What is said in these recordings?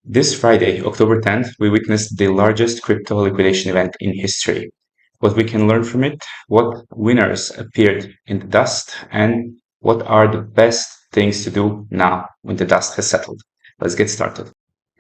This Friday, October 10th, we witnessed the largest crypto liquidation event in history. What we can learn from it, what winners appeared in the dust, and what are the best things to do now when the dust has settled. Let's get started.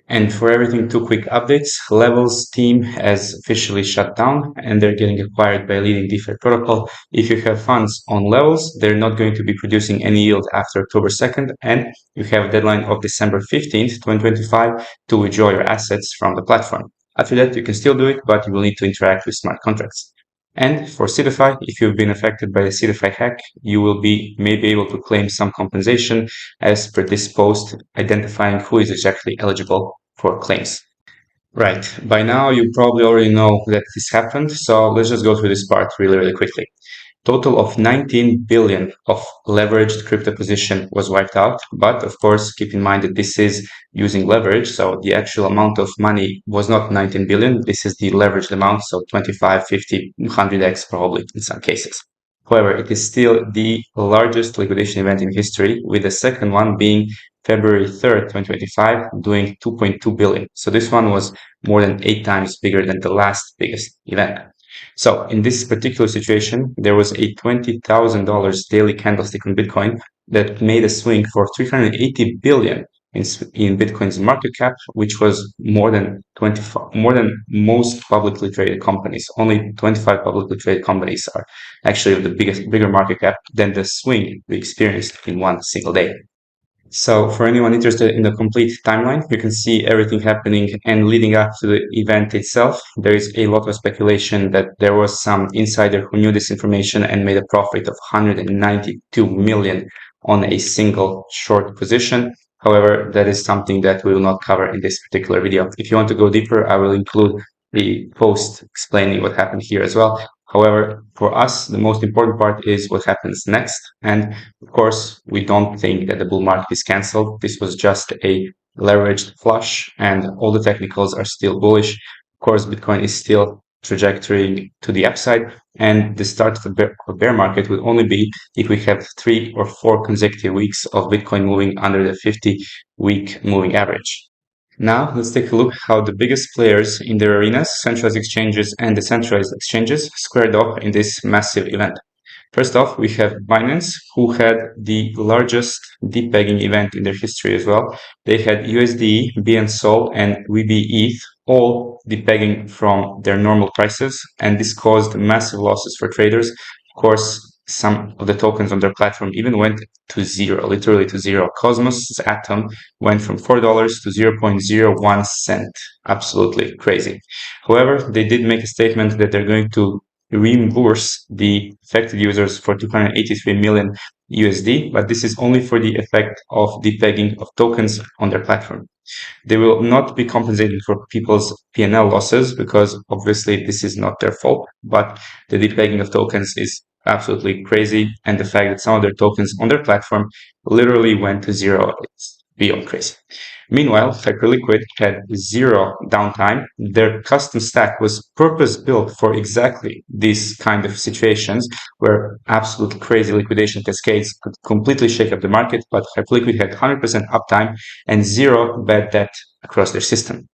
And for everything, two quick updates. Levels team has officially shut down and they're getting acquired by a leading DeFi protocol. If you have funds on Levels, they're not going to be producing any yield after October 2nd, and you have a deadline of December 15th, 2025 to withdraw your assets from the platform. After that, you can still do it, but you will need to interact with smart contracts. And for CeDeFi, if you've been affected by the CeDeFi hack, you will be maybe able to claim some compensation as per this post identifying who is exactly eligible for claims. Right, by now you probably already know that this happened, so let's just go through this part really quickly. Total of 19 billion of leveraged crypto position was wiped out, but of course keep in mind that this is using leverage, so the actual amount of money was not 19 billion, this is the leveraged amount, so 25, 50, 100x probably in some cases. However, it is still the largest liquidation event in history, with the second one being February 3rd, 2025, doing 2.2 billion. So this one was more than 8 times bigger than the last biggest event. So in this particular situation, there was a $20,000 daily candlestick on Bitcoin that made a swing for 380 billion in Bitcoin's market cap, which was more than most publicly traded companies. Only 25 publicly traded companies are actually of the bigger market cap than the swing we experienced in one single day. So for anyone interested in the complete timeline, you can see everything happening and leading up to the event itself. There is a lot of speculation that there was some insider who knew this information and made a profit of 192 million on a single short position. However, that is something that we will not cover in this particular video. If you want to go deeper, I will include the post explaining what happened here as well. However, for us, the most important part is what happens next. And of course, we don't think that the bull market is cancelled. This was just a leveraged flush and all the technicals are still bullish. Of course, Bitcoin is still trajectorying to the upside, and the start of a bear market will only be if we have 3 or 4 consecutive weeks of Bitcoin moving under the 50-week moving average. Now, let's take a look how the biggest players in their arenas, centralized exchanges and decentralized exchanges, squared off in this massive event. First off, we have Binance, who had the largest depegging event in their history as well. They had USD, BNSOL, and WBETH all depegging from their normal prices, and this caused massive losses for traders. Of course, some of the tokens on their platform even went to zero, literally to zero. Cosmos Atom went from $4 to 0.01 cent. Absolutely crazy. However, they did make a statement that they're going to reimburse the affected users for 283 million USD, but this is only for the effect of depegging of tokens on their platform. They will not be compensating for people's P&L losses because obviously this is not their fault, but the depegging of tokens is absolutely crazy, and the fact that some of their tokens on their platform literally went to zero, it's beyond crazy. Meanwhile, Hyperliquid had zero downtime. Their custom stack was purpose-built for exactly these kind of situations where absolute crazy liquidation cascades could completely shake up the market, but Hyperliquid had 100% uptime and zero bad debt across their system.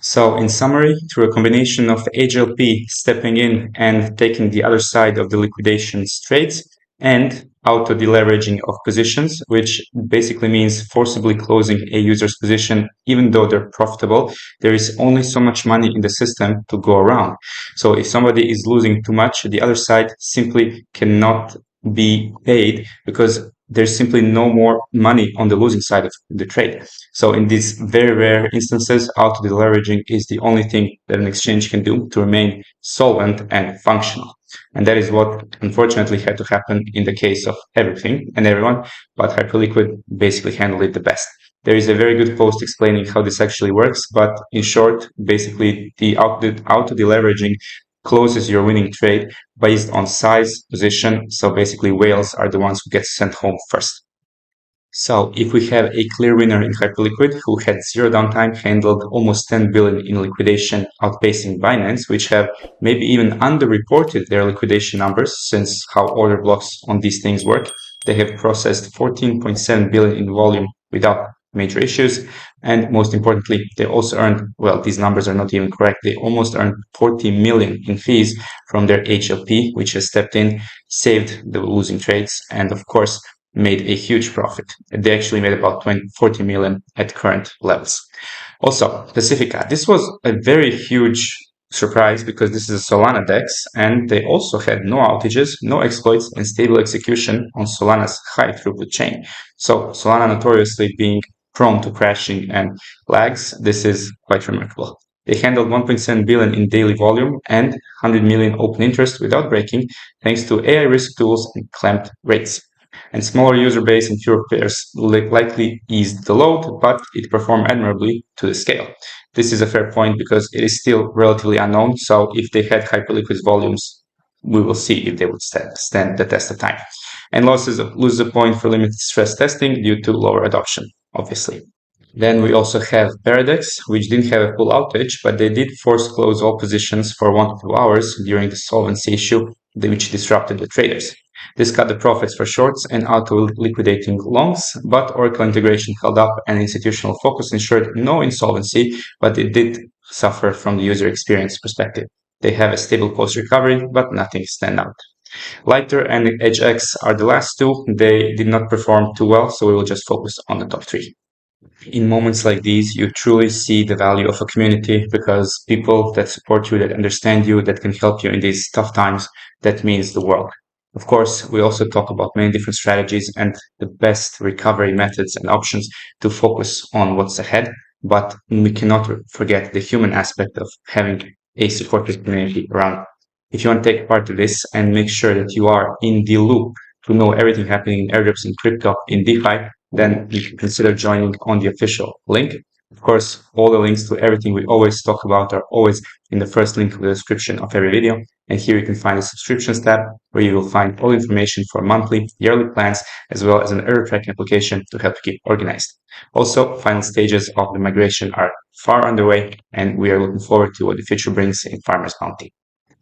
So in summary, through a combination of HLP stepping in and taking the other side of the liquidations trades and auto deleveraging of positions, which basically means forcibly closing a user's position even though they're profitable, there is only so much money in the system to go around. So if somebody is losing too much, the other side simply cannot be paid because there's simply no more money on the losing side of the trade. So in these very rare instances, auto deleveraging is the only thing that an exchange can do to remain solvent and functional. And that is what unfortunately had to happen in the case of everything and everyone, but Hyperliquid basically handled it the best. There is a very good post explaining how this actually works, but in short, basically the auto deleveraging closes your winning trade based on size, position. So basically whales are the ones who get sent home first. So if we have a clear winner in Hyperliquid who had zero downtime, handled almost 10 billion in liquidation, outpacing Binance, which have maybe even underreported their liquidation numbers since how order blocks on these things work. They have processed 14.7 billion in volume without major issues. And most importantly, they also earned, well, these numbers are not even correct. They almost earned 40 million in fees from their HLP, which has stepped in, saved the losing trades, and of course, made a huge profit. They actually made about 40 million at current levels. Also, Pacifica. This was a very huge surprise because this is a Solana DEX, and they also had no outages, no exploits, and stable execution on Solana's high throughput chain. So Solana notoriously being prone to crashing and lags, this is quite remarkable. They handled 1.7 billion in daily volume and 100 million open interest without breaking, thanks to AI risk tools and clamped rates. And smaller user base and fewer pairs likely eased the load, but it performed admirably to the scale. This is a fair point because it is still relatively unknown. So if they had Hyperliquid volumes, we will see if they would stand the test of time. And lose a point for limited stress testing due to lower adoption, obviously. Then we also have Paradox, which didn't have a full outage, but they did force close all positions for 1 to 2 hours during the solvency issue, which disrupted the traders. This cut the profits for shorts and auto-liquidating longs, but Oracle integration held up and institutional focus ensured no insolvency, but it did suffer from the user experience perspective. They have a stable post-recovery, but nothing stand out. Lighter and EdgeX are the last two. They did not perform too well, so we will just focus on the top three. In moments like these, you truly see the value of a community because people that support you, that understand you, that can help you in these tough times, that means the world. Of course, we also talk about many different strategies and the best recovery methods and options to focus on what's ahead, but we cannot forget the human aspect of having a supportive community around. If you want to take part of this and make sure that you are in the loop to know everything happening in airdrops and crypto in DeFi, then you can consider joining on the official link. Of course, all the links to everything we always talk about are always in the first link in the description of every video. And here you can find the subscriptions tab where you will find all information for monthly, yearly plans, as well as an error tracking application to help you keep organized. Also, final stages of the migration are far underway, and we are looking forward to what the future brings in Farmer's Bounty.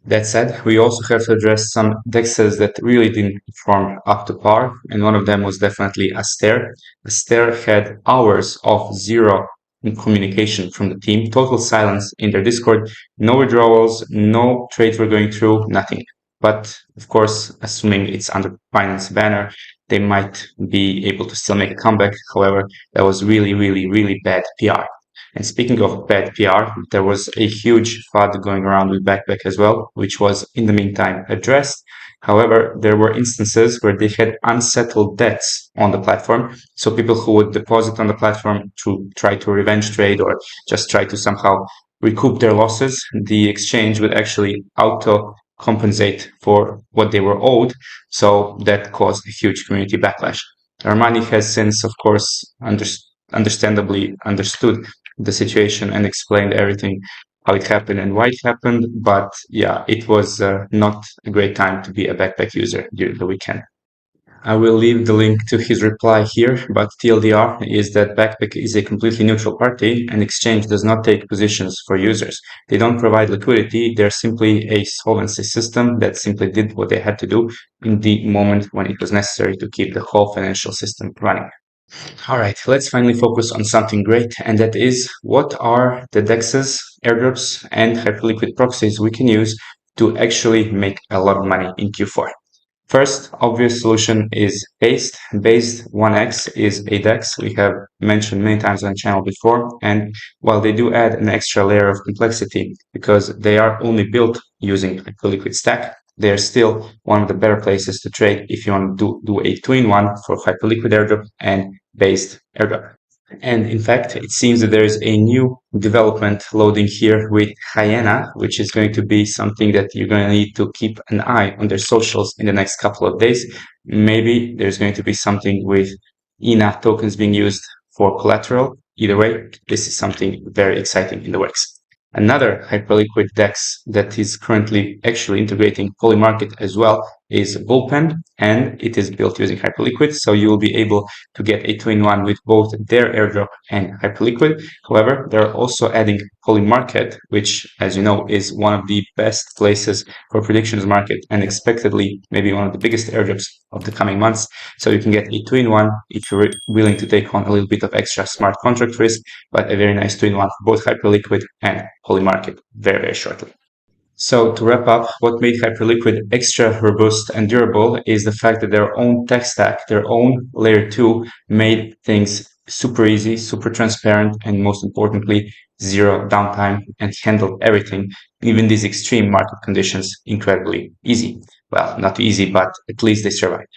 That said, we also have to address some DEXs that really didn't perform up to par, and one of them was definitely ASTER. ASTER had hours of zero communication from the team, total silence in their Discord, no withdrawals, no trades were going through, nothing. But of course, assuming it's under Binance banner, they might be able to still make a comeback. However, that was really, really, really bad PR. And speaking of bad PR, there was a huge FUD going around with Backpack as well, which was in the meantime addressed. However, there were instances where they had unsettled debts on the platform. So people who would deposit on the platform to try to revenge trade or just try to somehow recoup their losses, the exchange would actually auto compensate for what they were owed. So that caused a huge community backlash. Armani has since, of course, understandably understood the situation and explained everything, how it happened and why it happened. But yeah, it was not a great time to be a Backpack user during the weekend. I will leave the link to his reply here, but TLDR is that Backpack is a completely neutral party and exchange does not take positions for users. They don't provide liquidity. They're simply a solvency system that simply did what they had to do in the moment when it was necessary to keep the whole financial system running. All right, let's finally focus on something great, and that is what are the DEXs, airdrops, and Hyperliquid proxies we can use to actually make a lot of money in Q4. First obvious solution is Based. Based 1x is a DEX we have mentioned many times on the channel before, and while they do add an extra layer of complexity because they are only built using Hyperliquid stack, they are still one of the better places to trade if you want to do a two-in-one for Hyperliquid airdrop and Based airdrop. And in fact, it seems that there is a new development loading here with Hyena, which is going to be something that you're going to need to keep an eye on their socials in the next couple of days. Maybe there's going to be something with ENA tokens being used for collateral. Either way, this is something very exciting in the works. Another Hyperliquid DEX that is currently actually integrating Polymarket as well is Bullpen, and it is built using Hyperliquid. So you will be able to get a 2-in-1 with both their airdrop and Hyperliquid. However, they're also adding Polymarket, which, as you know, is one of the best places for predictions market and expectedly maybe one of the biggest airdrops of the coming months. So you can get a 2-in-1 if you're willing to take on a little bit of extra smart contract risk, but a very nice 2-in-1 for both Hyperliquid and Polymarket very, very shortly. So to wrap up, what made Hyperliquid extra robust and durable is the fact that their own tech stack, their own layer 2, made things super easy, super transparent, and most importantly, zero downtime, and handled everything, even these extreme market conditions, incredibly easy. Well, not easy, but at least they survived.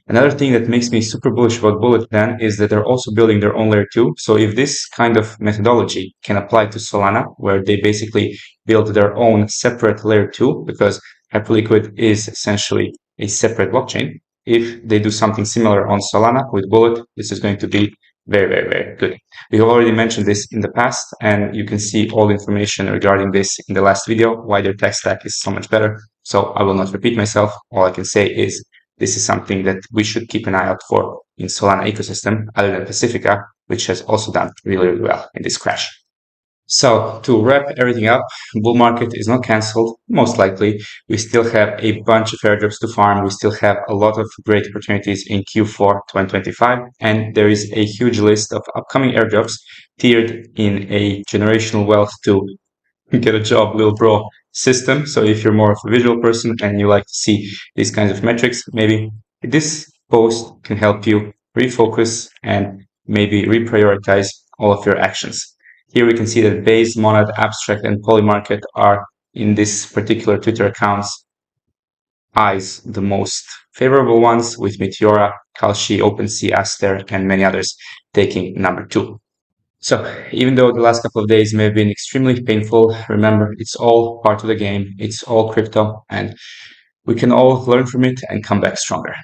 Another thing that makes me super bullish about Bullet then is that they're also building their own layer 2. So if this kind of methodology can apply to Solana, where they basically build their own separate layer 2, because Hyperliquid is essentially a separate blockchain, if they do something similar on Solana with Bullet, this is going to be very, very, very good. We have already mentioned this in the past, and you can see all the information regarding this in the last video, why their tech stack is so much better. So I will not repeat myself. All I can say is this is something that we should keep an eye out for in Solana ecosystem, other than Pacifica, which has also done really, really well in this crash. So to wrap everything up, bull market is not cancelled, most likely. We still have a bunch of airdrops to farm. We still have a lot of great opportunities in Q4 2025. And there is a huge list of upcoming airdrops tiered in a generational wealth to get a job, Lil Bro system. So if you're more of a visual person and you like to see these kinds of metrics, maybe this post can help you refocus and maybe reprioritize all of your actions. Here we can see that Base, Monad, Abstract, and Polymarket are in this particular Twitter account's eyes the most favorable ones, with Meteora, Kalshi, OpenSea, ASTER, and many others taking number 2. So even though the last couple of days may have been extremely painful, remember, it's all part of the game. It's all crypto, and we can all learn from it and come back stronger.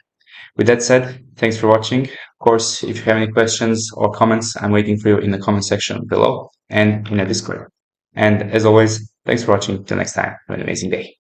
With that said, thanks for watching. Of course, if you have any questions or comments, I'm waiting for you in the comment section below and in the Discord. And as always, thanks for watching. Till next time, have an amazing day.